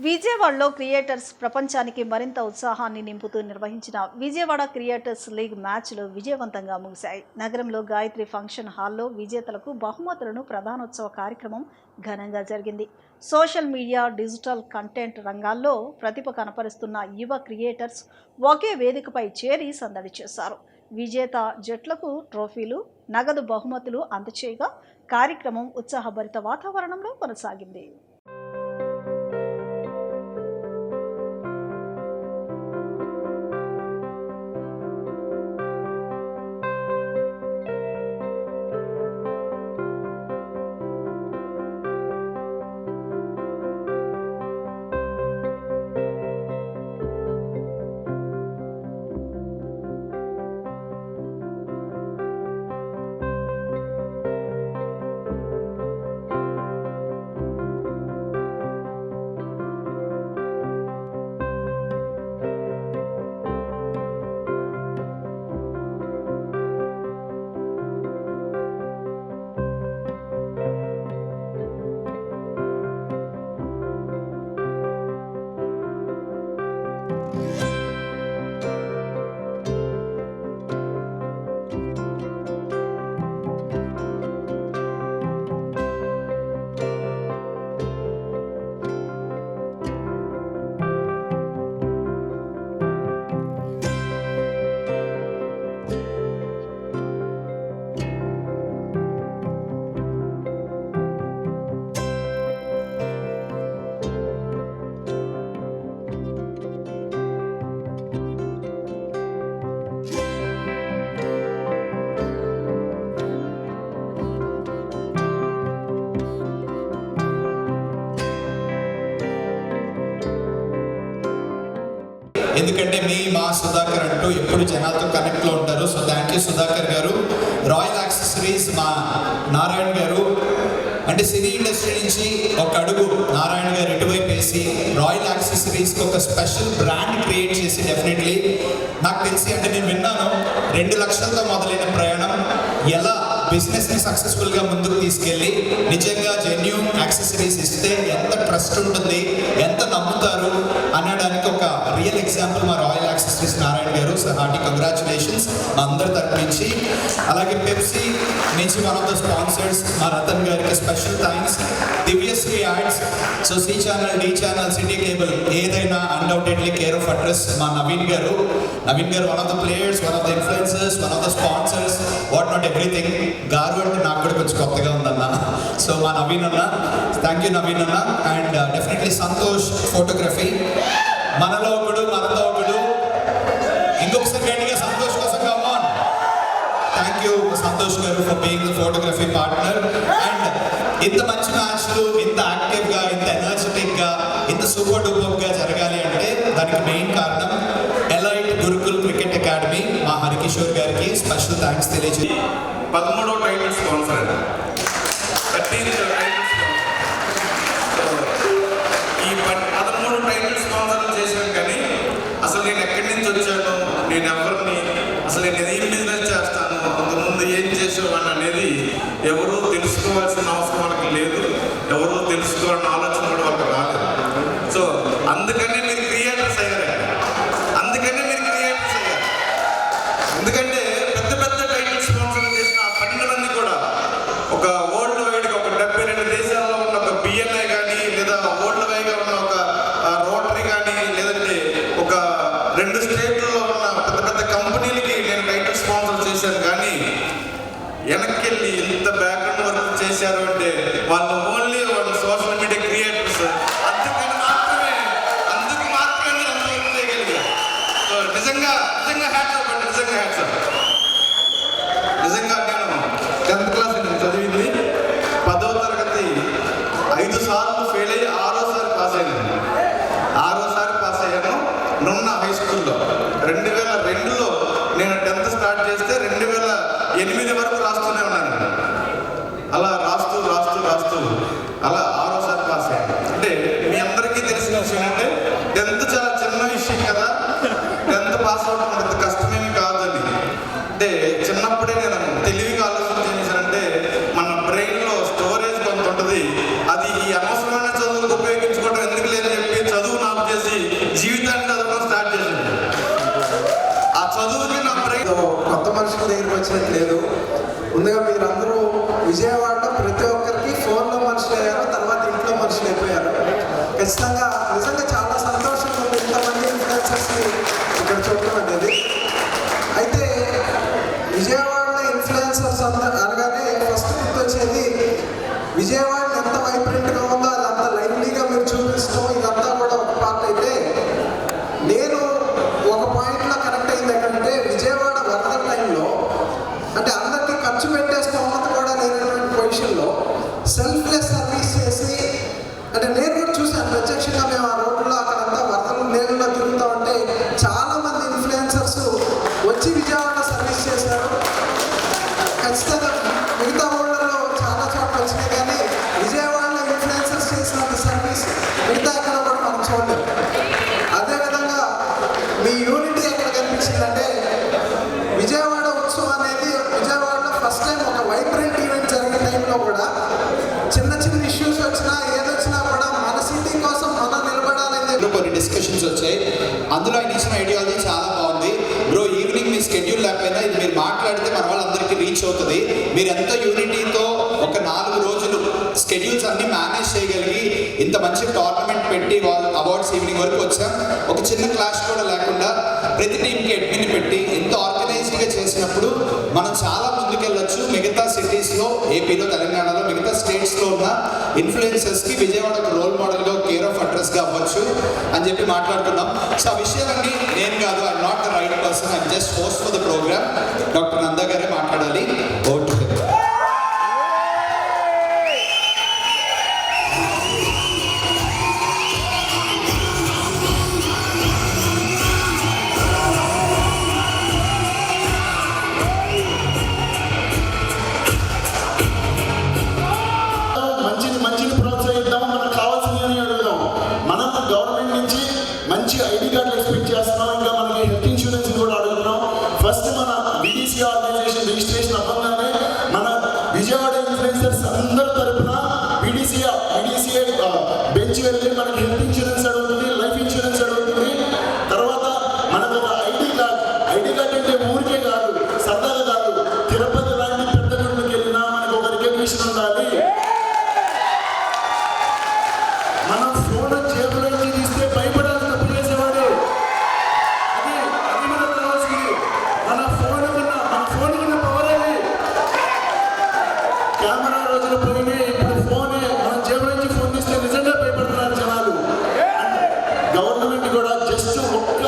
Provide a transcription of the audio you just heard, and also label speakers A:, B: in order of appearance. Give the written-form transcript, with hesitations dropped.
A: విజయవాడలో క్రియేటర్స్ ప్రపంచానికి మరింత ఉత్సాహాన్ని నింపుతూ నిర్వహించిన విజయవాడ క్రియేటర్స్ లీగ్ మ్యాచ్లు విజయవంతంగా ముగిశాయి. నగరంలో గాయత్రి ఫంక్షన్ హాల్లో విజేతలకు బహుమతులను ప్రదానోత్సవ కార్యక్రమం ఘనంగా జరిగింది. సోషల్ మీడియా, డిజిటల్ కంటెంట్ రంగాల్లో ప్రతిభ కనపరుస్తున్న యువ క్రియేటర్స్ ఒకే వేదికపై చేరి సందడి చేశారు. విజేత జట్లకు ట్రోఫీలు, నగదు బహుమతులు అందచేయగా కార్యక్రమం ఉత్సాహభరిత వాతావరణంలో కొనసాగింది.
B: ఎందుకంటే మా సుధాకర్ అంటూ ఎప్పుడు జనాలతో కనెక్ట్లో ఉంటారు. సో థ్యాంక్ యూ సుధాకర్ గారు. రాయల్ యాక్సెసరీస్ మా నారాయణ గారు, అంటే సినీ ఇండస్ట్రీ నుంచి ఒక అడుగు నారాయణ గారు ఎటువైపు వేసి రాయల్ యాక్సెసరీస్కి ఒక స్పెషల్ బ్రాండ్ క్రియేట్ చేసి, డెఫినెట్లీ నాకు తెలిసి, అంటే నేను విన్నాను 2 లక్షలతో మొదలైన ప్రయాణం ఎలా బిజినెస్ని సక్సెస్ఫుల్గా ముందుకు తీసుకెళ్ళి నిజంగా జెన్యూన్ యాక్సెసరీస్ ఇస్తే ఎంత ట్రస్ట్ ఉంటుంది, ఎంత నమ్ముతారు అనడానికి ఒక రియల్ ఎగ్జాంపుల్ మా రాయల్ యాక్సెసరీస్ నారాయణ గారు. సో హార్టీ కంగ్రాచులేషన్స్ మా అందరి తరపు నుంచి. అలాగే పెప్సీ నుంచి వన్ ఆఫ్ ద స్పాన్సర్స్ మా రతన్ గారికి special thanks. Divyashri ads, so C channel, D channel, city cable, ఏదైనా అన్డౌటెడ్లీ కేర్ ఆఫ్ అడ్రస్ మా Naveen garu one of the players, one of the influencers, one of the sponsors, what not everything. Garu అంటే నాకు కూడా కొంచెం కొత్తగా ఉందన్న. సో మా నవీన్ అన్న, థ్యాంక్ యూ నవీన్ అన్న. అండ్ డెఫినెట్లీ సంతోష్ ఫోటోగ్రఫీ, మనతో ఒకడు. ఇంకొకసారి గట్టిగా సంతోష్ కోసం కమాన్. థ్యాంక్ యూ సంతోష్ గారు for being the photography partner. And ఇంత మంచి మ్యాచ్లు ఇంత యాక్టివ్గా, ఇంత ఎనర్జెటిక్గా, ఇంత సూపర్ డూపర్గా జరగాలి అంటే దానికి మెయిన్ కారణం ఎలైట్ గురుకుల్ క్రికెట్ అకాడమీ మా హరికిషోర్ గారికి స్పెషల్ థ్యాంక్స్ తెలియజేసి.
C: 13వ టైటిల్ స్పాన్సర్ అండి, 13th టైటిల్ స్పాన్సర్. ఈ 13 టైటిల్ స్పాన్సర్లు చేశాను, కానీ అసలు నేను ఎక్కడి నుంచి వచ్చాను, నేను ఎవరిని, అసలు నేను ఏం బిజినెస్ చేస్తాను, అంతకుముందు ఏం చేసేవాడిని అనేది ఎవరూ తెలుసుకోవాల్సిన అవసరం వాళ్ళకి లేదు, ఎవరూ తెలుసుకోవాలని ఆలోచన కూడా వాళ్ళకి రాలేదు. సో అందుకనే మీరు క్రియేటర్స్ అయ్యారు. ఎందుకంటే పెద్ద పెద్ద టైటిల్ స్పాన్సర్ చేసిన 12 మంది కూడా ఒక వరల్డ్ వైడ్గా ఒక 72 దేశాల్లో ఉన్న ఒక బిఎన్ఐ కానీ, లేదా వరల్డ్ వైడ్గా ఉన్న ఒక రోటరీ కానీ, లేదంటే ఒక 2 స్టేట్లలో ఉన్న పెద్ద పెద్ద కంపెనీలకి నేను టైటిల్ స్పాన్సర్ చేశాను. కానీ వెనక్కి వెళ్ళి ఇంత బ్యాక్గ్రౌండ్ వర్క్ చేశారు అంటే వాళ్ళు ఓన్లీ వాళ్ళు సోషల్ మీడియా క్రియేటర్స్. అందుకు మాత్రమే నేను అంత వర్క్ చేయగలిగాను. సో నిజంగా హ్యాట్సాప్ అండి, నిజంగా నేను 10th క్లాస్ నేను చదివింది, 10వ తరగతి 5 సార్లు ఫెయిల్ అయ్యి 6వసారి పాస్ అయ్యాను. 6వసారి పాస్ అయ్యాను నున్న హై స్కూల్లో. 2002లో నేను 10th స్టార్ట్ చేస్తే 2008 వరకు రాస్తూనే ఉన్నాను. అలా రాస్తూ అలా 6వసారి పాస్ అయ్యాను. అంటే మీ అందరికీ తెలిసిన విషయం అంటే 10th చాలా చిన్న విషయం కదా, 10th పాస్ అవడం అంత కష్టమేమి కాదని. అంటే చిన్నప్పుడే నేను తెలివిగా ఆలోచన చేశానంటే మన బ్రెయిన్లో స్టోరేజ్ కొంత ఉంటుంది, అది ఈ అనవసరమైన చదువులకు ఉపయోగించుకోవడం ఎందుకు లేదని చెప్పి
D: వచ్చినట్లేదు. ముందుగా మీరందరూ విజయవాడలో ప్రతి ఒక్కరికి ఫోన్లో మనుషులు అయ్యారు, తర్వాత ఇంట్లో మనుషులు అయిపోయారు. ఖచ్చితంగా నిజంగా చాలా సంతోషంగా ఉంది ఇంతమంది ఇన్ఫ్లుయెన్సర్స్ని ఇక్కడ చూడటం అనేది. అయితే విజయవాడలో ఇన్ఫ్లుయెన్సర్స్ అనగానే ఫస్ట్ గుర్తొచ్చేది విజయవాడ ఎంత వైబ్రెంట్గా ఉందో అదంతా లైవ్లీగా మీరు చూపిస్తాం, ఇదంతా కూడా ఒక పార్ట్. అయితే నేను ఒక పాయింట్లో కనెక్ట్ అయింది ఏంటంటే విజయవాడ వరద టైంలో అంటే అందరికీ ఖర్చు పెట్టే స్తోమత కూడా లేనటువంటి పొజిషన్లో సెల్ఫ్లెస్ సర్వీస్ చేసి అంటే నేను కూడా చూశాను ప్రత్యక్షంగా. మేము ఆ రోడ్లో అక్కడంతా వరదలు నీళ్ళలో తిరుగుతూ ఉంటే చాలామంది ఇన్ఫ్లుయెన్సర్స్ వచ్చి విజయవాడ సర్వీస్ చేశారు. ఖచ్చితంగా మిగతా ఊళ్ళలో చాలా చోట్ల వచ్చినాయి, కానీ విజయవాడలో ఇన్ఫ్లుయెన్సర్స్ చేసినంత సర్వీస్ మిగతా ఎక్కడ కూడా మనం చూడలేదు. అదేవిధంగా మీ యూనిటీ ఎక్కడ కనిపించిందంటే విజయవాడ ఉత్సవం అనేది విజయవాడలో ఫస్ట్ టైం ఒక వైబ్రెంట్ ఈవెంట్ జరిగే టైంలో కూడా చిన్న చిన్న ఇష్యూస్ వచ్చినా ఏదొచ్చినా కూడా మన సిటీ కోసం మనం నిలబడాలని
B: కొన్ని డిస్కషన్స్ వచ్చాయి. అందులో ఆయన ఇచ్చిన ఐడియాలజీ చాలా బాగుంది. బ్రో ఈవినింగ్ మీ స్కెడ్యూల్ లేకపోయినా ఇది మీరు మాట్లాడితే మన వాళ్ళందరికీ రీచ్ అవుతుంది. మీరు ఎంత యూనిటీతో ఒక 4 రోజులు స్కెడ్యూల్స్ అన్ని మేనేజ్ చేయగలిగి ఇంత మంచి టోర్నమెంట్ పెట్టి అవార్డ్స్ ఈవినింగ్ వరకు వచ్చాం. ఒక చిన్న క్లాష్ కూడా లేకుండా ప్రతి టీంకి అడ్మిన్ పెట్టి ఇంత ఆర్గనైజ్డ్గా చేసినప్పుడు మనం చాలా ముందుకెళ్ళొచ్చు. మిగతా సిటీస్లో, ఏపీలో, తెలంగాణలో, మిగతా స్టేట్స్లో ఉన్న ఇన్ఫ్లుయెన్సర్స్కి విజయవాడ ఒక రోల్ మోడల్గా, కేర్ ఆఫ్ అడ్రస్గా అవ్వచ్చు అని చెప్పి మాట్లాడుకున్నాం. సో ఆ విషయాలన్నీ నేను కాదు, I'm not the right person, I'm just host for the program. Doctor Nanda గారే మాట్లాడాలి. ఓటు
E: మంచిని ప్రోత్సహిద్దాం, మనకు కావాల్సిందని అడుగుదాం. మనం గవర్నమెంట్ నుంచి మంచి ఐడి కార్డులు ఎక్స్పెక్ట్ చేస్తున్నాం, ఇంకా మనకి హెల్త్ ఇన్సూరెన్స్ కూడా అడుగుతున్నాం. ఫస్ట్ మన బీడీసీ ఆర్గనైజేషన్ రిజిస్ట్రేషన్ అవ్వగానే మన విజయవాడ ఇన్ఫ్లుయెన్సర్స్ అందరి తరఫున బీడీసీ బెంచ్ వెళ్ళి మనకి హెల్త్ ఇన్సూరెన్స్ అడుగుతుంది, లైఫ్ ఇన్సూరెన్స్ అడుగుతుంది. తర్వాత మనకు ఒక ఐడి కార్డ్ అంటే ఊరికే కాదు, సరదాగా కాదు, తిరుపతి లాంటి పెద్ద గుడికి వెళ్ళినా మనకు ఒక రికగ్నిషన్ ఉండాలి. మన ఫోన్ జేబులో నుంచి తీస్తే భయపడాలి తప్పు చేసేవాడు. అది మనకు కావాల్సింది. మన ఫోన్ ఉన్న పవర్ అది. కెమెరా రోజులు పోయినాయి, ఇప్పుడు ఫోనే. మన జేబు నుంచి ఫోన్ తీస్తే నిజంగా భయపడుతున్నారు జనాలు. గవర్నమెంట్ కూడా జస్ట్ ఒక్క